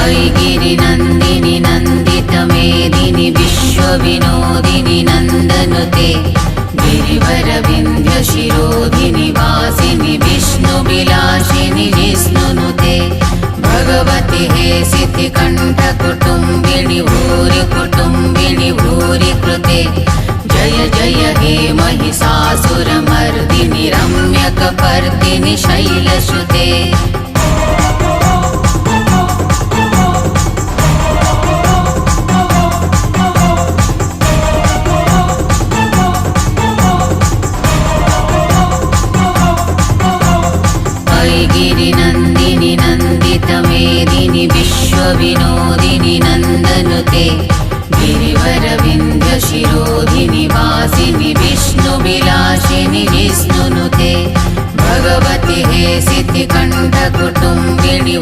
ऐगिरिनन्दिनि नन्दितमेदिनि विश्वविनोदिनि नन्दनुते गिरिवरविन्ध्यशिरोधिनि वासिनि विष्णुविलासिनि जिष्णुनुते भगवति हे सिद्धिकण्ठकुटुम्बिनि भूरि कुटुम्बिनि भूरि कृते जय जय हे महिषासुरमर्दिनि रम्यकपर्दिनि शैलसुते ऐगिरिनन्दिनि नन्दितमेदिनि विश्वविनोदिनि नन्दनुते गिरिवरविन्ध्यशिरोधिनि वासिनि विष्णुविलासिनि जिष्णुनुते भगवति हे सिद्धिकण्ठकुटुम्बिनि